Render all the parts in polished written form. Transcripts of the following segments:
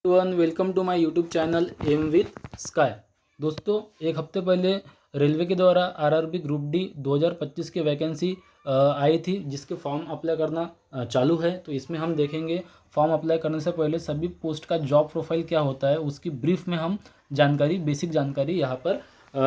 One welcome to my YouTube channel M with Sky. दोस्तों, एक हफ्ते पहले रेलवे के द्वारा आरआरबी ग्रुप डी 2025 की वैकेंसी आई थी, जिसके फॉर्म अप्लाई करना चालू है। तो इसमें हम देखेंगे फॉर्म अप्लाई करने से पहले सभी पोस्ट का जॉब प्रोफाइल क्या होता है, उसकी ब्रीफ में हम बेसिक जानकारी यहाँ पर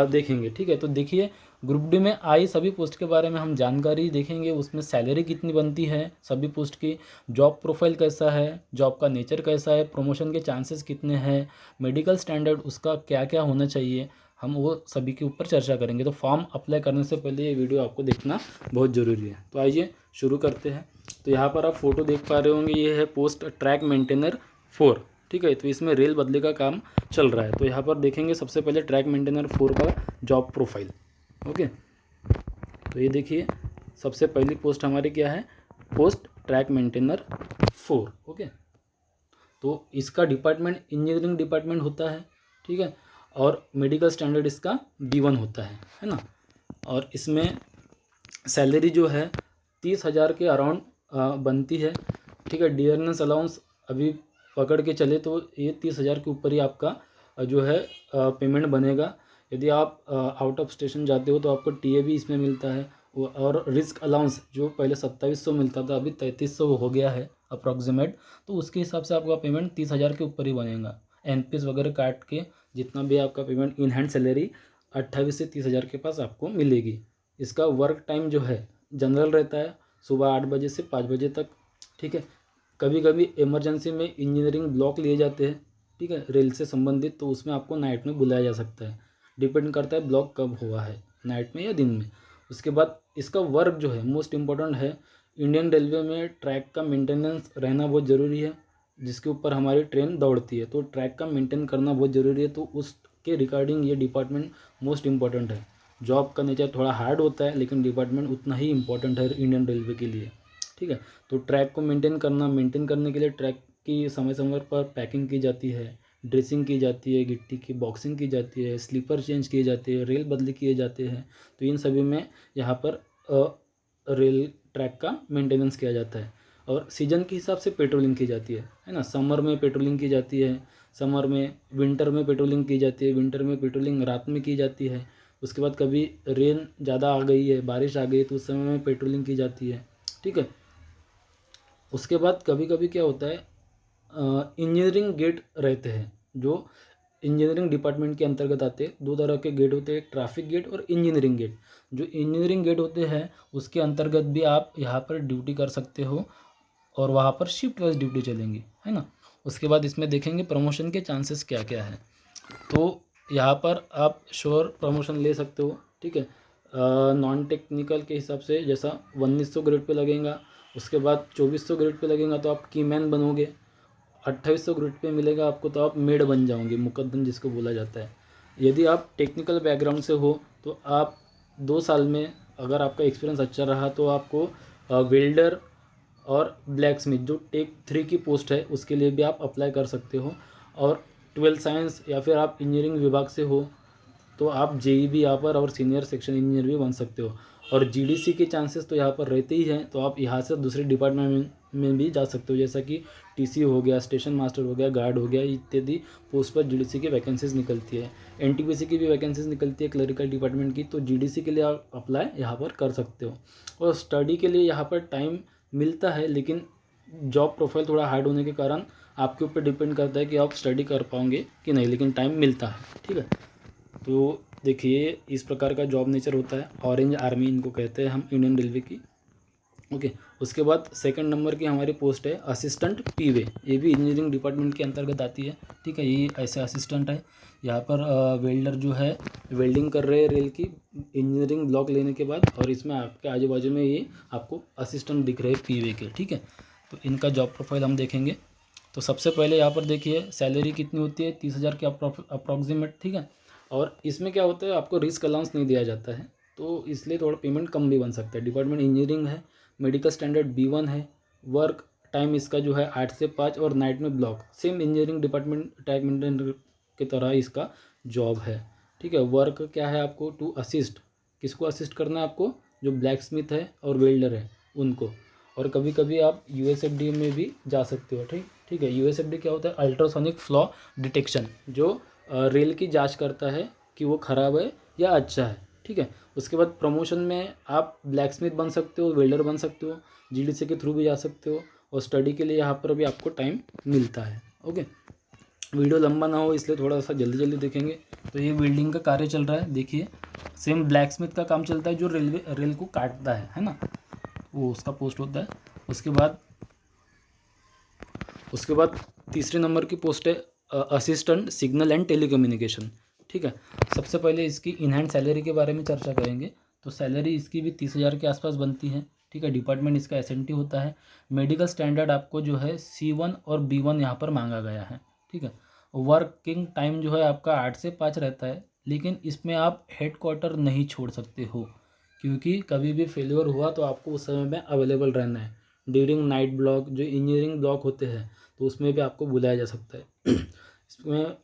देखेंगे। ठीक है, तो देखिए ग्रुप डी में आई सभी पोस्ट के बारे में हम जानकारी देखेंगे। उसमें सैलरी कितनी बनती है सभी पोस्ट की, जॉब प्रोफाइल कैसा है, जॉब का नेचर कैसा है, प्रमोशन के चांसेस कितने हैं, मेडिकल स्टैंडर्ड उसका क्या क्या होना चाहिए, हम वो सभी के ऊपर चर्चा करेंगे। तो फॉर्म अप्लाई करने से पहले ये वीडियो आपको देखना बहुत ज़रूरी है। तो आइए शुरू करते हैं। तो यहाँ पर आप फोटो देख पा रहे होंगे, ये है पोस्ट ट्रैक मेंटेनर 4। ठीक है, तो इसमें रेल बदले का काम चल रहा है। तो यहाँ पर देखेंगे सबसे पहले ट्रैक मेंटेनर 4 का जॉब प्रोफाइल। ओके, तो ये देखिए सबसे पहली पोस्ट हमारी क्या है, पोस्ट ट्रैक मेंटेनर 4। ओके, तो इसका डिपार्टमेंट इंजीनियरिंग डिपार्टमेंट होता है। ठीक है, और मेडिकल स्टैंडर्ड इसका B1 होता है ना। और इसमें सैलरी जो है 30,000 के अराउंड बनती है। ठीक है, डियरनेस अलाउंस अभी पकड़ के चले तो ये 30,000 के ऊपर ही आपका जो है पेमेंट बनेगा। यदि आप आउट ऑफ स्टेशन जाते हो तो आपको TA भी इसमें मिलता है। और रिस्क अलाउंस जो पहले 2700 मिलता था, अभी 3300 हो गया है अप्रॉक्सीमेट। तो उसके हिसाब से आपका पेमेंट 30,000 के ऊपर ही बनेगा। NPS वगैरह काट के जितना भी आपका पेमेंट इन हैंड सैलरी 28 से 30,000 के पास आपको मिलेगी। इसका वर्क टाइम जो है जनरल रहता है, सुबह 8 बजे से 5 बजे तक। ठीक है, कभी कभी इमरजेंसी में इंजीनियरिंग ब्लॉक लिए जाते हैं, ठीक है, रेल से संबंधित, तो उसमें आपको नाइट में बुलाया जा सकता है। डिपेंड करता है ब्लॉक कब हुआ है, नाइट में या दिन में। उसके बाद इसका वर्क जो है मोस्ट इम्पॉर्टेंट है। इंडियन रेलवे में ट्रैक का मेंटेनेंस रहना बहुत ज़रूरी है, जिसके ऊपर हमारी ट्रेन दौड़ती है। तो ट्रैक का मेंटेन करना बहुत ज़रूरी है। तो उसके रिगार्डिंग ये डिपार्टमेंट मोस्ट इम्पॉर्टेंट है। जॉब का नेचर थोड़ा हार्ड होता है, लेकिन डिपार्टमेंट उतना ही इम्पोर्टेंट है इंडियन रेलवे के लिए। ठीक है, तो ट्रैक को मेंटेन करने के लिए ट्रैक की समय समय पर पैकिंग की जाती है, ड्रेसिंग की जाती है, गिट्टी की बॉक्सिंग की जाती है, स्लीपर चेंज किए जाते हैं, रेल बदली किए जाते हैं। तो इन सभी में यहाँ पर रेल ट्रैक का मेंटेनेंस किया जाता है। और सीजन के हिसाब से पेट्रोलिंग की जाती है ना। समर में पेट्रोलिंग की जाती है, समर में विंटर में पेट्रोलिंग की जाती है, विंटर में पेट्रोलिंग रात में की जाती है। उसके बाद कभी रेन ज़्यादा आ गई है, बारिश आ गई है, तो उस समय में पेट्रोलिंग की जाती है। ठीक है, उसके बाद कभी कभी क्या होता है, इंजीनियरिंग गेट रहते हैं जो इंजीनियरिंग डिपार्टमेंट के अंतर्गत आते हैं। दो तरह के गेट होते हैं, ट्रैफिक गेट और इंजीनियरिंग गेट। जो इंजीनियरिंग गेट होते हैं उसके अंतर्गत भी आप यहाँ पर ड्यूटी कर सकते हो, और वहाँ पर शिफ्ट वाइज ड्यूटी चलेंगी, है ना। उसके बाद इसमें देखेंगे प्रमोशन के चांसेस क्या क्या है। तो यहाँ पर आप श्योर प्रमोशन ले सकते हो। ठीक है, नॉन टेक्निकल के हिसाब से जैसा 1900 ग्रेड पे लगेगा, उसके बाद 2400 ग्रेड पे लगेगा तो आप कीमैन बनोगे। 2800 ग्रेड पे मिलेगा आपको तो आप मेड बन जाओगे, मुकद्दम जिसको बोला जाता है। यदि आप टेक्निकल बैकग्राउंड से हो तो आप 2 साल में अगर आपका एक्सपीरियंस अच्छा रहा तो आपको वेल्डर और ब्लैक स्मिथ जो टेक 3 की पोस्ट है उसके लिए भी आप अप्लाई कर सकते हो। और 12 साइंस या फिर आप इंजीनियरिंग विभाग से हो तो आप JEE भी यहाँ पर और सीनियर सेक्शन इंजीनियर भी बन सकते हो। और GDC के चांसेस तो यहाँ पर रहते ही हैं, तो आप यहाँ से दूसरे डिपार्टमेंट में भी जा सकते हो, जैसा कि TC हो गया, स्टेशन मास्टर हो गया, गार्ड हो गया, इत्यादि पोस्ट पर GDC की वैकेंसीज निकलती है। NTPC की भी वैकेंसीज निकलती है क्लरिकल डिपार्टमेंट की, तो GDC के लिए आप अप्लाई यहाँ पर कर सकते हो। और स्टडी के लिए यहाँ पर टाइम मिलता है, लेकिन जॉब प्रोफाइल थोड़ा हार्ड होने के कारण आपके ऊपर डिपेंड करता है कि आप स्टडी कर पाओगे कि नहीं, लेकिन टाइम मिलता है। ठीक है, तो देखिए इस प्रकार का जॉब नेचर होता है। ऑरेंज आर्मी इनको कहते हैं हम इंडियन रेलवे की। ओके, उसके बाद सेकंड नंबर की हमारी पोस्ट है असिस्टेंट PW। ये भी इंजीनियरिंग डिपार्टमेंट के अंतर्गत आती है। ठीक है, ये ऐसे असिस्टेंट है। यहाँ पर वेल्डर जो है वेल्डिंग कर रहे हैं रेल की इंजीनियरिंग ब्लॉक लेने के बाद, और इसमें आपके आजू बाजू में ये आपको असिस्टेंट दिख रहे हैं PW के। ठीक है, तो इनका जॉब प्रोफाइल हम देखेंगे। तो सबसे पहले यहाँ पर देखिए सैलरी कितनी होती है, 30,000 के अप्रॉक्सीमेट। ठीक है, और इसमें क्या होता है, आपको रिस्क अलाउंस नहीं दिया जाता है, तो इसलिए थोड़ा पेमेंट कम भी बन सकता है। डिपार्टमेंट इंजीनियरिंग है, मेडिकल स्टैंडर्ड B1 है, वर्क टाइम इसका जो है 8 से 5 और नाइट में block, same engineering department track maintainer की तरह इसका जॉब है। ठीक है, वर्क क्या है, आपको टू असिस्ट, किसको असिस्ट करना है आपको, जो ब्लैक स्मिथ है और वेल्डर है उनको। और कभी कभी आप USFDA में भी जा सकते हो। ठीक ठीक है। यूएसएफडी क्या होता है? अल्ट्रासोनिक फ्लॉ डिटेक्शन, जो रेल की जांच करता है कि वो ख़राब है या अच्छा है, ठीक है। उसके बाद प्रमोशन में आप ब्लैक स्मिथ बन सकते हो, वेल्डर बन सकते हो, जीडीसी के थ्रू भी जा सकते हो, और स्टडी के लिए यहाँ पर भी आपको टाइम मिलता है। ओके, वीडियो लंबा ना हो इसलिए थोड़ा सा जल्दी जल्दी देखेंगे। तो ये वेल्डिंग का कार्य चल रहा है, देखिए सेम ब्लैक स्मिथ का काम चलता है, जो रेल को काटता है ना, वो उसका पोस्ट होता है। उसके बाद तीसरे नंबर की पोस्ट है असिस्टेंट सिग्नल एंड टेलीकम्युनिकेशन, ठीक है। सबसे पहले इसकी इन हैंड सैलरी के बारे में चर्चा करेंगे। तो सैलरी इसकी भी 30,000 के आसपास बनती है, ठीक है। डिपार्टमेंट इसका एसएनटी होता है। मेडिकल स्टैंडर्ड आपको जो है C1 और B1 यहाँ पर मांगा गया है, ठीक है। वर्किंग टाइम जो है आपका 8 से 5 रहता है, लेकिन इसमें आप हेड क्वार्टर नहीं छोड़ सकते हो, क्योंकि कभी भी फेलियर हुआ तो आपको उस समय में अवेलेबल रहना है। ड्यूरिंग नाइट ब्लॉक, जो इंजीनियरिंग ब्लॉक होते हैं, तो उसमें भी आपको बुलाया जा सकता है। इसमें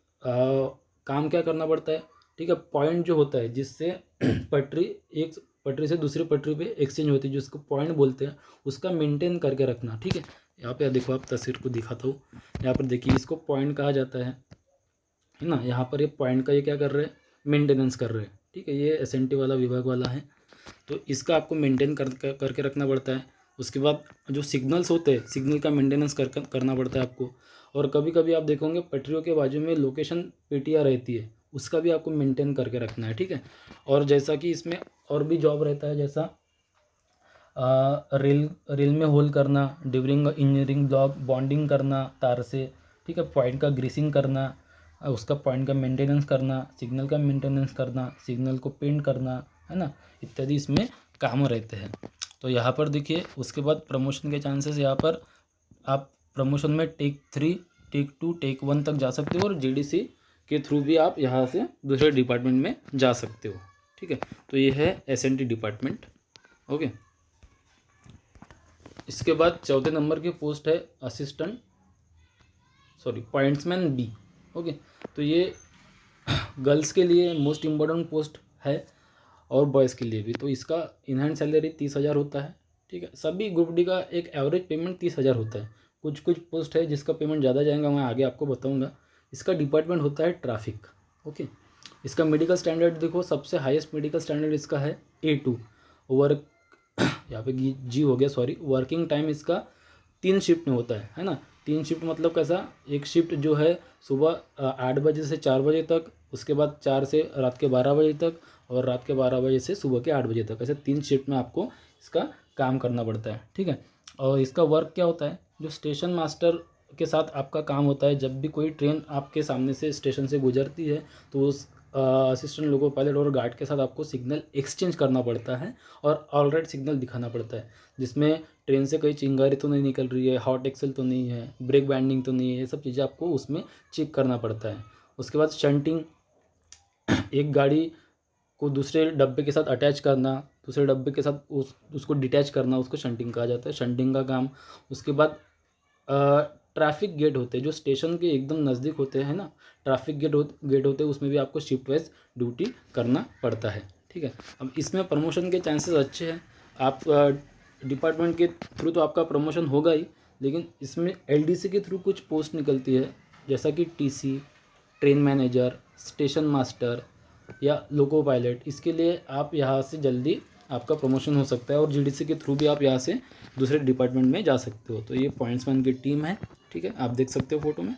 काम क्या करना पड़ता है, ठीक है। पॉइंट जो होता है जिससे पटरी एक पटरी से दूसरी पटरी पे एक्सचेंज होती है, जिसको पॉइंट बोलते हैं, उसका मेंटेन करके रखना, ठीक है। यहाँ पे देखो, आप तस्वीर को दिखाता हूँ, यहाँ पर देखिए, इसको पॉइंट कहा जाता है ना। यहाँ पर ये पॉइंट का ये क्या कर रहे हैं, मेंटेनेंस कर रहे हैं, ठीक है। ये एसएनटी वाला विभाग वाला है, तो इसका आपको मेंटेन करके रखना पड़ता है। उसके बाद जो सिग्नल्स होते हैं, सिग्नल का मेंटेनेंस करना पड़ता है आपको। और कभी कभी आप देखोगे पटरियों के बाजू में लोकेशन पेटियाँ रहती है, उसका भी आपको मेंटेन करके रखना है, ठीक है। और जैसा कि इसमें और भी जॉब रहता है, जैसा रेल में होल करना, ड्यूरिंग इंजीनियरिंग ब्लॉक, बॉन्डिंग करना तार से, ठीक है। पॉइंट का ग्रीसिंग करना, उसका पॉइंट का मेंटेनेंस करना, सिग्नल का मेंटेनेंस करना, सिग्नल को पेंट करना, है ना, इत्यादि इसमें काम रहते हैं। तो यहाँ पर देखिए, उसके बाद प्रमोशन के चांसेस, यहाँ पर आप प्रमोशन में टेक 3, टेक 2, टेक 1 तक जा सकते हो, और जीडीसी के थ्रू भी आप यहाँ से दूसरे डिपार्टमेंट में जा सकते हो, ठीक है। तो ये है एसएनटी डिपार्टमेंट। ओके, इसके बाद चौथे नंबर की पोस्ट है पॉइंट्समैन बी। ओके, तो ये गर्ल्स के लिए मोस्ट इम्पोर्टेंट पोस्ट है, और बॉयज़ के लिए भी। तो इसका इन हैंड सैलरी 30,000 होता है, ठीक है। सभी ग्रुप डी का एक एवरेज पेमेंट 30,000 होता है। कुछ कुछ पोस्ट है जिसका पेमेंट ज़्यादा जाएगा, मैं आगे आपको बताऊंगा। इसका डिपार्टमेंट होता है ट्रैफिक। ओके, इसका मेडिकल स्टैंडर्ड देखो, सबसे हाईएस्ट मेडिकल स्टैंडर्ड इसका है A2। वर्क यहाँ पे जी हो गया, सॉरी। वर्किंग टाइम इसका 3 शिफ्ट में होता है ना। 3 शिफ्ट मतलब कैसा, एक शिफ्ट जो है सुबह 8 बजे से 4 बजे तक, उसके बाद 4 से रात के 12 बजे तक, और रात के 12 बजे से सुबह के 8 बजे तक। ऐसे 3 शिफ्ट में आपको इसका काम करना पड़ता है, ठीक है। और इसका वर्क क्या होता है, जो स्टेशन मास्टर के साथ आपका काम होता है। जब भी कोई ट्रेन आपके सामने से स्टेशन से गुजरती है, तो उस असिस्टेंट लोको पायलट और गार्ड के साथ आपको सिग्नल एक्सचेंज करना पड़ता है, और ऑलराइट सिग्नल दिखाना पड़ता है, जिसमें ट्रेन से कोई चिंगारी तो नहीं निकल रही है, हॉट एक्सेल तो नहीं है, ब्रेक बैंडिंग तो नहीं है, ये सब चीज़ें आपको उसमें चेक करना पड़ता है। उसके बाद शंटिंग, एक गाड़ी को दूसरे डब्बे के साथ अटैच करना, दूसरे डब्बे के साथ उसको डिटैच करना, उसको शंटिंग कहा जाता है, शंटिंग का काम। उसके बाद ट्रैफिक गेट होते हैं, जो स्टेशन के एकदम नज़दीक होते हैं ना, ट्रैफिक गेट होते हैं, उसमें भी आपको शिफ्ट वाइज ड्यूटी करना पड़ता है, ठीक है। अब इसमें प्रमोशन के चांसेस अच्छे हैं। आप डिपार्टमेंट के थ्रू तो आपका प्रमोशन होगा ही, लेकिन इसमें एलडीसी के थ्रू कुछ पोस्ट निकलती है, जैसा कि TC, train manager, station master या लोको पायलट। इसके लिए आप यहाँ से जल्दी आपका प्रमोशन हो सकता है, और जीडीसी के थ्रू भी आप यहाँ से दूसरे डिपार्टमेंट में जा सकते हो। तो ये पॉइंट्समैन की टीम है, ठीक है, आप देख सकते हो फोटो में।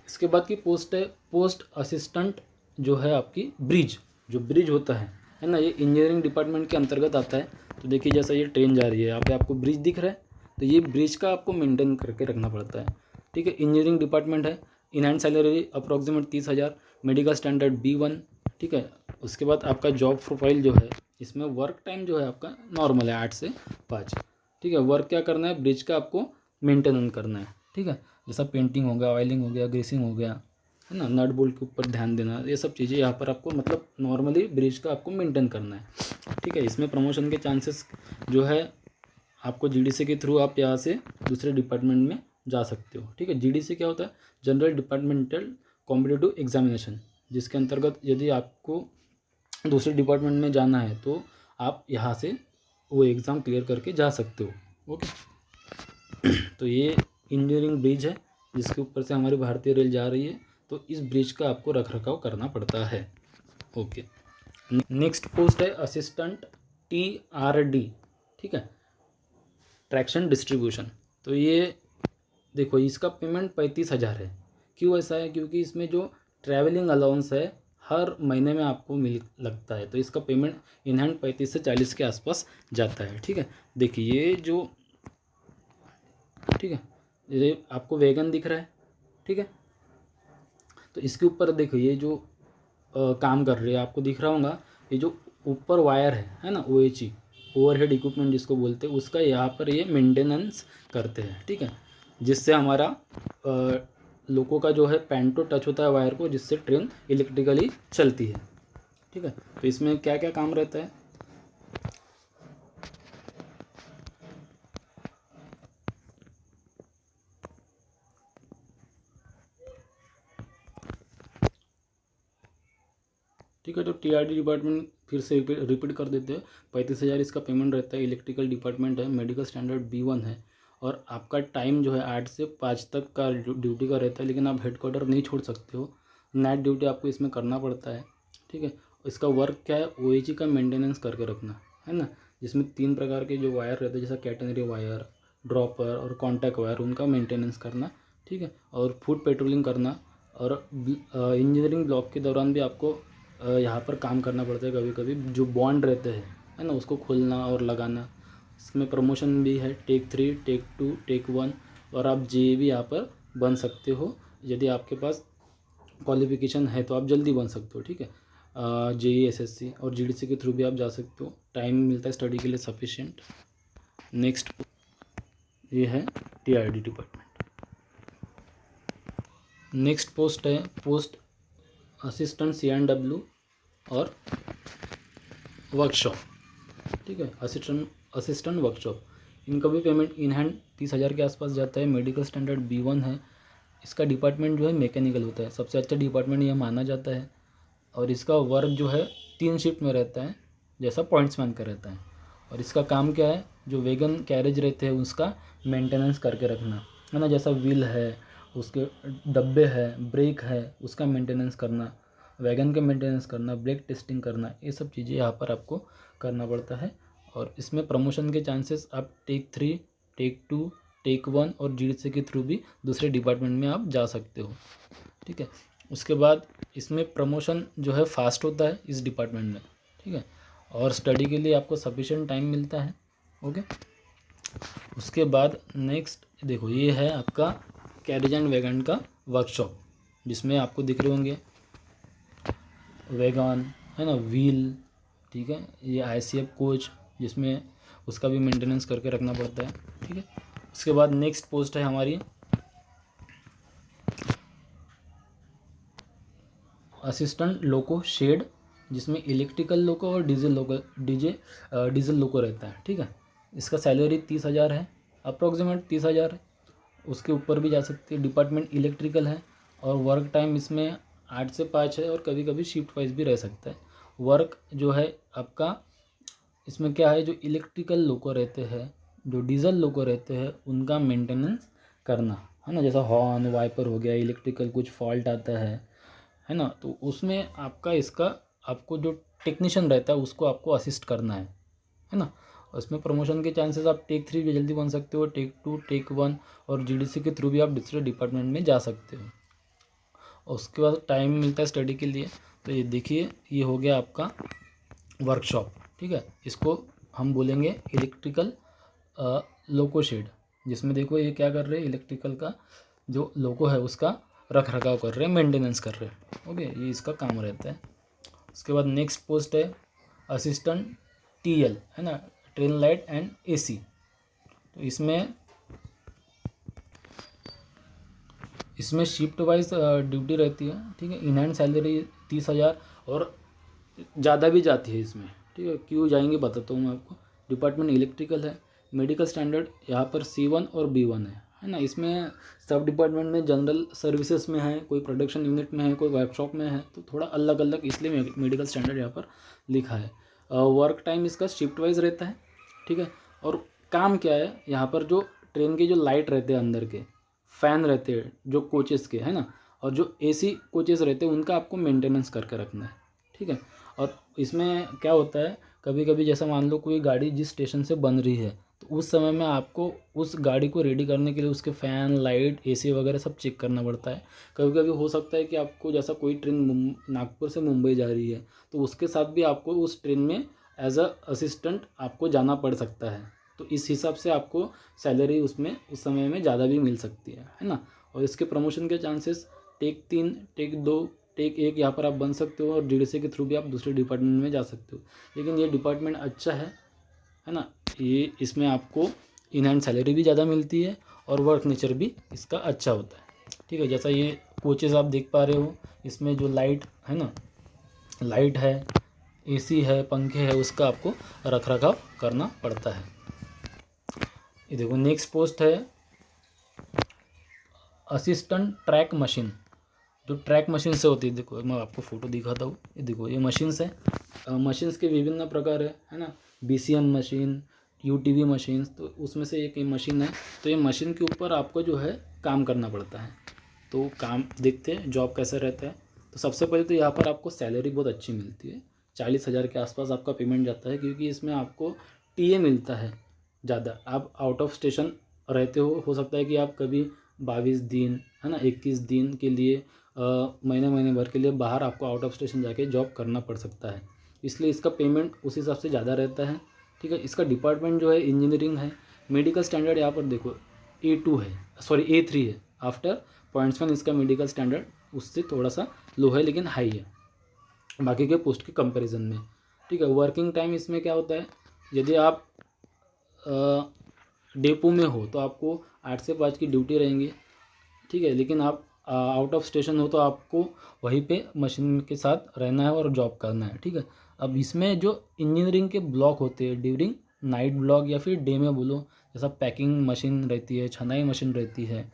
इसके बाद की पोस्ट है पोस्ट असिस्टेंट, जो है आपकी ब्रिज, जो ब्रिज होता है ना, ये इंजीनियरिंग डिपार्टमेंट के अंतर्गत आता है। तो देखिए, जैसा ये ट्रेन जा रही है, यहाँ पे आपको ब्रिज दिख रहा है, तो ये ब्रिज का आपको मेंटेन करके रखना पड़ता है, ठीक है। इंजीनियरिंग डिपार्टमेंट है। In hand salary approximate 30,000, medical standard B1, ठीक है। उसके बाद आपका जॉब प्रोफाइल जो है, इसमें वर्क टाइम जो है आपका नॉर्मल है 8 से 5, ठीक है। वर्क क्या करना है, ब्रिज का आपको मेंटेनेंस करना है, ठीक है। जैसा पेंटिंग हो गया, ऑयलिंग हो गया, ग्रीसिंग हो गया, है ना, नट बोल्ट के ऊपर ध्यान देना, ये सब चीज़ें यहाँ पर आपको, मतलब नॉर्मली ब्रिज का आपको मेंटेन करना है, ठीक है। इसमें प्रमोशन के चांसेस जो है, आपको जीडीसी के थ्रू आप यहाँ से दूसरे डिपार्टमेंट में जा सकते हो, ठीक है। जीडीसी क्या होता है, जनरल डिपार्टमेंटल कॉम्पिटिटिव एग्जामिनेशन, जिसके अंतर्गत यदि आपको दूसरे डिपार्टमेंट में जाना है, तो आप यहाँ से वो एग्ज़ाम क्लियर करके जा सकते हो। ओके, तो ये इंजीनियरिंग ब्रिज है जिसके ऊपर से हमारी भारतीय रेल जा रही है, तो इस ब्रिज का आपको रख रखाव करना पड़ता है। ओके, नेक्स्ट पोस्ट है असिस्टेंट TRD, ठीक है, ट्रैक्शन डिस्ट्रीब्यूशन। तो ये देखो इसका पेमेंट 35,000 है। क्यों ऐसा है? क्योंकि इसमें जो ट्रैवलिंग अलाउंस है हर महीने में आपको मिल लगता है, तो इसका पेमेंट इन हैंड 35 से 40 के आसपास जाता है। ठीक है, देखिए ये जो, ठीक है, ये आपको वैगन दिख रहा है, ठीक है, तो इसके ऊपर देखो ये जो काम कर रही है आपको दिख रहा होगा, ये जो ऊपर वायर है ना, OHE, ओवरहेड इक्विपमेंट जिसको बोलते हैं, उसका यहाँ पर ये मेंटेनेंस करते हैं। ठीक है, जिससे हमारा लोगों का जो है पेंटो टच होता है वायर को, जिससे ट्रेन इलेक्ट्रिकली चलती है। ठीक है, तो इसमें क्या क्या काम रहता है? ठीक है, तो TRD डिपार्टमेंट फिर से रिपीट कर देते हैं। 35,000 इसका पेमेंट रहता है। इलेक्ट्रिकल डिपार्टमेंट है, मेडिकल स्टैंडर्ड B1 है, और आपका टाइम जो है 8 से 5 तक का ड्यूटी का रहता है, लेकिन आप हेडक्वार्टर नहीं छोड़ सकते हो, नाइट ड्यूटी आपको इसमें करना पड़ता है। ठीक है, इसका वर्क क्या है? OHE का मेंटेनेंस करके रखना है ना, जिसमें 3 प्रकार के जो वायर रहते हैं, जैसा कैटेनरी वायर, ड्रॉपर और कॉन्टैक्ट वायर, उनका मेंटेनेंस करना। ठीक है, और फूड पेट्रोलिंग करना, और इंजीनियरिंग ब्लॉक के दौरान भी आपको यहाँ पर काम करना पड़ता है। कभी कभी जो बॉन्ड रहते हैं है ना, उसको खोलना और लगाना। इसमें प्रमोशन भी है, टेक 3, टेक 2, टेक 1, और आप JE भी यहाँ पर बन सकते हो। यदि आपके पास क्वालिफिकेशन है तो आप जल्दी बन सकते हो। ठीक है, JE SSC और GDC के थ्रू भी आप जा सकते हो, टाइम मिलता है स्टडी के लिए सफिशिएंट। नेक्स्ट ये है TRD डिपार्टमेंट। नेक्स्ट पोस्ट है पोस्ट असिस्टेंट C&W और वर्कशॉप। ठीक है, असिस्टेंट वर्कशॉप, इनका भी पेमेंट इन हैंड 30,000 के आसपास जाता है। मेडिकल स्टैंडर्ड B1 है। इसका डिपार्टमेंट जो है मैकेनिकल होता है, सबसे अच्छा डिपार्टमेंट यह माना जाता है, और इसका वर्क जो है 3 शिफ्ट में रहता है, जैसा पॉइंट्समैन का रहता है। और इसका काम क्या है? जो वैगन कैरेज रहते हैं उसका मेंटेनेंस करके रखना है ना, जैसा व्हील है, उसके डब्बे है, ब्रेक है, उसका मेंटेनेंस करना, वैगन का मेंटेनेंस करना, ब्रेक टेस्टिंग करना, ये सब चीज़ें यहाँ पर आपको करना पड़ता है। और इसमें प्रमोशन के चांसेस आप टेक 3, टेक 2, टेक 1 और GDC के थ्रू भी दूसरे डिपार्टमेंट में आप जा सकते हो। ठीक है, उसके बाद इसमें प्रमोशन जो है फास्ट होता है इस डिपार्टमेंट में। ठीक है, और स्टडी के लिए आपको सफिशिएंट टाइम मिलता है। ओके, उसके बाद नेक्स्ट देखो ये है आपका कैरेज एंड वैगन का वर्कशॉप, जिसमें आपको दिख रहे होंगे वैगन है ना, व्हील। ठीक है, ये ICF कोच, जिसमें उसका भी मेंटेनेंस करके रखना पड़ता है। ठीक है, उसके बाद नेक्स्ट पोस्ट है हमारी असिस्टेंट लोको शेड, जिसमें इलेक्ट्रिकल लोको और डीजल लोको रहता है। ठीक है, इसका सैलरी 30,000 है, अप्रॉक्सीमेट 30,000 है, उसके ऊपर भी जा सकती है। डिपार्टमेंट इलेक्ट्रिकल है, और वर्क टाइम इसमें 8 से 5 है, और कभी कभी शिफ्ट वाइज भी रह सकता है। वर्क जो है आपका इसमें क्या है, जो इलेक्ट्रिकल लोको रहते हैं, जो डीजल लोको रहते हैं, उनका मेंटेनेंस करना है ना, जैसा हॉर्न, वाइपर हो गया, इलेक्ट्रिकल कुछ फॉल्ट आता है ना, तो उसमें आपका इसका आपको जो टेक्नीशियन रहता है उसको आपको असिस्ट करना है ना। उसमें प्रमोशन के चांसेस आप टेक 3 भी जल्दी बन सकते हो, टेक 2, टेक 1 और GDC के थ्रू भी आप दूसरे डिपार्टमेंट में जा सकते हो। उसके बाद टाइम मिलता है स्टडी के लिए। तो ये देखिए, ये हो गया आपका वर्कशॉप। ठीक है, इसको हम बोलेंगे इलेक्ट्रिकल लोको शेड, जिसमें देखो ये क्या कर रहे हैं, इलेक्ट्रिकल का जो लोको है उसका रख रखाव कर रहे हैं, मेंटेनेंस कर रहे हैं। ओके, ये इसका काम रहता है। उसके बाद नेक्स्ट पोस्ट है असिस्टेंट TL, है ना, ट्रेन लाइट एंड AC। तो इसमें शिफ्ट वाइज ड्यूटी रहती है। ठीक है, इन हैंड सैलरी 30,000 और ज़्यादा भी जाती है इसमें। ठीक है, क्यों जाएंगे बताता हूँ मैं आपको। डिपार्टमेंट इलेक्ट्रिकल है, मेडिकल स्टैंडर्ड यहाँ पर C1 और B1 है ना। इसमें सब डिपार्टमेंट में जनरल सर्विसेज में है, कोई प्रोडक्शन यूनिट में है, कोई वर्कशॉप में है, तो थोड़ा अलग अलग इसलिए मेडिकल स्टैंडर्ड यहाँ पर लिखा है। वर्क टाइम इसका शिफ्ट वाइज रहता है। ठीक है, और काम क्या है यहाँ पर, जो ट्रेन के जो लाइट रहते हैं अंदर के, फ़ैन रहते हैं जो कोचेस के, है ना, और जो एसी कोचेस रहते हैं उनका आपको मेंटेनेंस करके रखना है, ठीक है। और इसमें क्या होता है, कभी कभी जैसा मान लो कोई गाड़ी जिस स्टेशन से बन रही है, तो उस समय में आपको उस गाड़ी को रेडी करने के लिए उसके फ़ैन, लाइट, एसी वगैरह सब चेक करना पड़ता है। कभी कभी हो सकता है कि आपको जैसा कोई ट्रेन नागपुर से मुंबई जा रही है, तो उसके साथ भी आपको उस ट्रेन में एज अ असिस्टेंट आपको जाना पड़ सकता है। तो इस हिसाब से आपको सैलरी उसमें उस समय में ज़्यादा भी मिल सकती है ना। और इसके प्रमोशन के चांसेस टेक 3, टेक 2, टेक 1 यहाँ पर आप बन सकते हो, और जीडीसी के थ्रू भी आप दूसरे डिपार्टमेंट में जा सकते हो। लेकिन ये डिपार्टमेंट अच्छा है ना, ये इसमें आपको इन हैंड सैलरी भी ज़्यादा मिलती है और वर्क नेचर भी इसका अच्छा होता है, ठीक है। जैसा ये कोचेस आप देख पा रहे हो, इसमें जो लाइट है ना, लाइट है, एसी है, पंखे है, उसका आपको रख रखाव करना पड़ता है। ये देखो नेक्स्ट पोस्ट है असिस्टेंट ट्रैक मशीन। जो ट्रैक मशीन से होती है, देखो मैं आपको फ़ोटो दिखाता हूँ, ये देखो ये मशीन्स है। मशीन्स के विभिन्न प्रकार है ना, बीसीएम मशीन, यूटीवी मशीन्स, तो उसमें से एक ये मशीन है। तो ये मशीन के ऊपर आपको जो है काम करना पड़ता है। तो काम देखते हैं जॉब कैसा रहता है। तो सबसे पहले तो यहाँ पर आपको सैलरी बहुत अच्छी मिलती है, 40,000 के आसपास आपका पेमेंट जाता है, क्योंकि इसमें आपको टीए मिलता है ज़्यादा। आप आउट ऑफ स्टेशन रहते हो सकता है कि आप कभी 22 दिन है ना, 21 दिन के लिए महीने भर के लिए बाहर आपको आउट ऑफ स्टेशन जाके जॉब करना पड़ सकता है, इसलिए इसका पेमेंट उस हिसाब से ज़्यादा रहता है, ठीक है। इसका डिपार्टमेंट जो है इंजीनियरिंग है। मेडिकल स्टैंडर्ड यहाँ पर देखो A2 है, सॉरी A3 है। आफ्टर 0.1 इसका मेडिकल स्टैंडर्ड उससे थोड़ा सा लो है, लेकिन हाई है बाकी के पोस्ट के कंपैरिजन में, ठीक है। वर्किंग टाइम इसमें क्या होता है, यदि आप डेपो में हो तो आपको 8 से 5 की ड्यूटी रहेंगी, ठीक है। लेकिन आप आउट ऑफ स्टेशन हो तो आपको वहीं पे मशीन के साथ रहना है और जॉब करना है, ठीक है। अब इसमें जो इंजीनियरिंग के ब्लॉक होते हैं ड्यूरिंग नाइट ब्लॉक या फिर डे में बोलो, जैसा पैकिंग मशीन रहती है, छनाई मशीन रहती है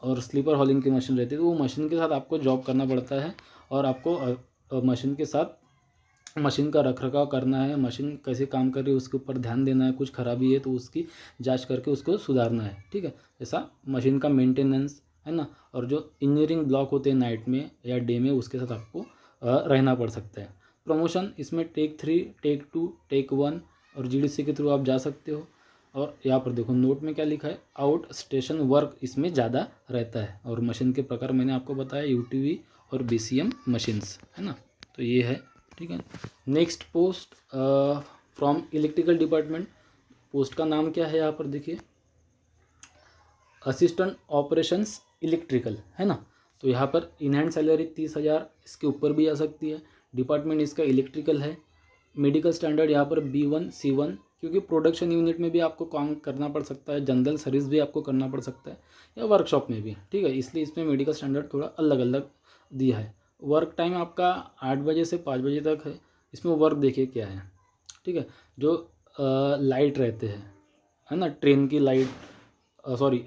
और स्लीपर हॉलिंग की मशीन रहती है, तो वो मशीन के साथ आपको जॉब करना पड़ता है। और आपको मशीन के साथ मशीन का रखरखाव करना है, मशीन कैसे काम कर रही है उसके ऊपर ध्यान देना है, कुछ खराबी है तो उसकी जांच करके उसको सुधारना है, ठीक है। ऐसा मशीन का मेंटेनेंस है ना। और जो इंजीनियरिंग ब्लॉक होते हैं नाइट में या डे में, उसके साथ आपको रहना पड़ सकता है। प्रमोशन इसमें टेक 3, टेक 2, टेक 1 और जीडीसी के थ्रू आप जा सकते हो। और यहाँ पर देखो नोट में क्या लिखा है, आउट स्टेशन वर्क इसमें ज़्यादा रहता है। और मशीन के प्रकार मैंने आपको बताया यूटीवी और बीसीएम मशीन्स, है ना। तो ये है, ठीक है। Next post from electrical department, post का नाम क्या है यहाँ पर देखिए, असिस्टेंट ऑपरेशंस इलेक्ट्रिकल, है ना। तो यहाँ पर इन हैंड सैलरी 30,000 इसके ऊपर भी आ सकती है। डिपार्टमेंट इसका इलेक्ट्रिकल है। मेडिकल स्टैंडर्ड यहाँ पर B1 C1, क्योंकि प्रोडक्शन यूनिट में भी आपको काम करना पड़ सकता है, जनरल सर्विस भी आपको करना पड़ सकता है या वर्कशॉप में भी, ठीक है। इसलिए इसमें मेडिकल स्टैंडर्ड थोड़ा अलग अलग दिया है। वर्क टाइम आपका 8 बजे से 5 बजे तक है। इसमें वर्क देखिए क्या है, ठीक है। जो लाइट रहते हैं, है ना, ट्रेन की लाइट, सॉरी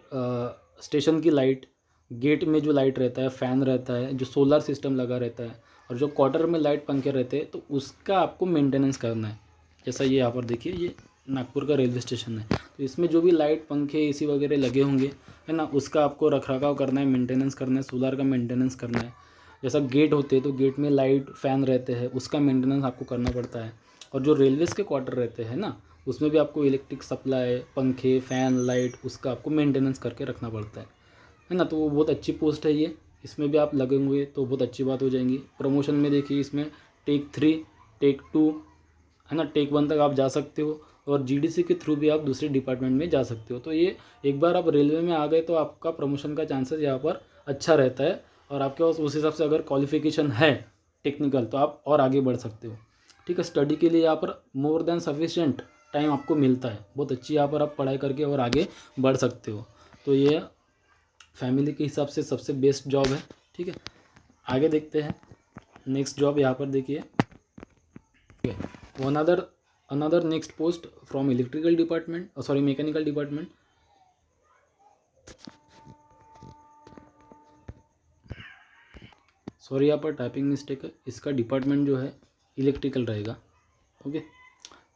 स्टेशन की लाइट, गेट में जो लाइट रहता है, फ़ैन रहता है, जो सोलर सिस्टम लगा रहता है, और जो क्वार्टर में लाइट पंखे रहते हैं, तो उसका आपको मेंटेनेंस करना है। जैसा ये यहाँ पर देखिए, ये नागपुर का रेलवे स्टेशन है, तो इसमें जो भी लाइट, पंखे, एसी वगैरह लगे होंगे, है ना, उसका आपको रखरखाव करना है, मेंटेनेंस करना है, सोलर का मेंटेनेंस करना है। जैसा गेट होते हैं तो गेट में लाइट, फ़ैन रहते हैं, उसका मेंटेनेंस आपको करना पड़ता है। और जो रेलवेज़ के क्वार्टर रहते हैं ना, उसमें भी आपको इलेक्ट्रिक सप्लाई, पंखे, फ़ैन, लाइट, उसका आपको मेंटेनेंस करके रखना पड़ता है ना। तो वो बहुत अच्छी पोस्ट है ये, इसमें भी आप लगे हुए तो बहुत अच्छी बात हो जाएंगी। प्रमोशन में देखिए इसमें टेक 3, टेक 2, है ना, टेक 1 तक आप जा सकते हो, और जीडीसी के थ्रू भी आप दूसरे डिपार्टमेंट में जा सकते हो। तो ये एक बार आप रेलवे में आ गए तो आपका प्रमोशन का चांसेस यहाँ पर अच्छा रहता है। और आपके पास उस हिसाब से अगर क्वालिफिकेशन है टेक्निकल, तो आप और आगे बढ़ सकते हो, ठीक है। स्टडी के लिए यहाँ पर मोर देन सफिशिएंट टाइम आपको मिलता है, बहुत अच्छी यहाँ पर आप पढ़ाई करके और आगे बढ़ सकते हो। तो ये फैमिली के हिसाब से सबसे बेस्ट जॉब है, ठीक है। आगे देखते हैं नेक्स्ट जॉब, यहाँ पर देखिए, ठीक है। Another next post from electrical department, sorry mechanical department. Sorry यहाँ पर टाइपिंग मिस्टेक है, इसका डिपार्टमेंट जो है इलेक्ट्रिकल रहेगा, ओके।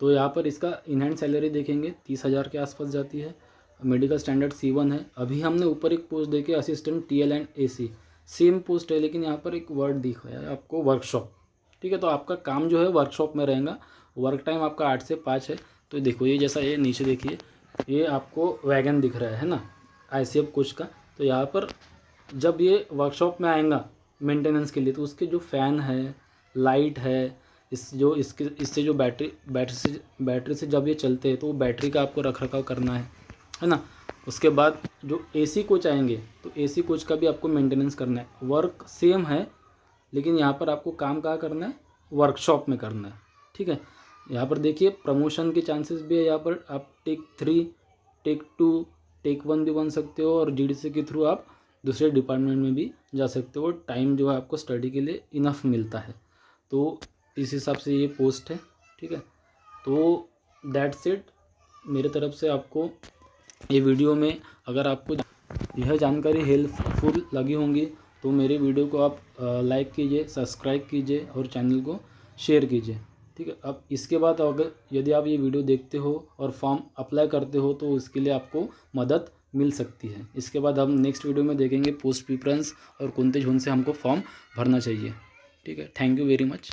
तो यहाँ पर इसका इन हैंड सैलरी देखेंगे 30,000 के आसपास जाती है। मेडिकल स्टैंडर्ड C1 है। अभी हमने ऊपर एक पोस्ट देखी assistant TL and AC, same post है लेकिन यहाँ पर एक वर्ड दिखाया है आपको वर्कशॉप। ठीक है, तो आपका काम जो है वर्कशॉप में रहेगा। वर्क टाइम आपका 8 से 5 है। तो देखो ये जैसा ये नीचे देखिए, ये आपको वैगन दिख रहा है ना ICF कोच का। तो यहाँ पर जब ये वर्कशॉप में आएगा मेंटेनेंस के लिए, तो उसके जो फ़ैन है, लाइट है, इससे जो बैटरी से जब ये चलते हैं तो वो बैटरी का आपको रख रखाव करना है ना। उसके बाद जो AC कोच आएंगे तो AC कोच का भी आपको मेंटेनेंस करना है। वर्क सेम है लेकिन यहाँ पर आपको काम कहाँ करना है, वर्कशॉप में करना है। ठीक है, यहाँ पर देखिए प्रमोशन के चांसेस भी है। यहाँ पर आप टेक 3, टेक 2, टेक 1 भी बन सकते हो और GDC के थ्रू आप दूसरे डिपार्टमेंट में भी जा सकते हो। टाइम जो है आपको स्टडी के लिए इनफ मिलता है। तो इस हिसाब से ये पोस्ट है। ठीक है, तो दैट्स इट मेरे तरफ से। आपको ये वीडियो में अगर आपको यह जानकारी हेल्पफुल लगी होंगी तो मेरे वीडियो को आप लाइक कीजिए, सब्सक्राइब कीजिए और चैनल को शेयर कीजिए। ठीक है, अब इसके बाद अगर यदि आप ये वीडियो देखते हो और फॉर्म अप्लाई करते हो तो इसके लिए आपको मदद मिल सकती है। इसके बाद हम नेक्स्ट वीडियो में देखेंगे पोस्ट प्रिफरेंस और कौन से झोन से हमको फॉर्म भरना चाहिए। ठीक है, थैंक यू वेरी मच।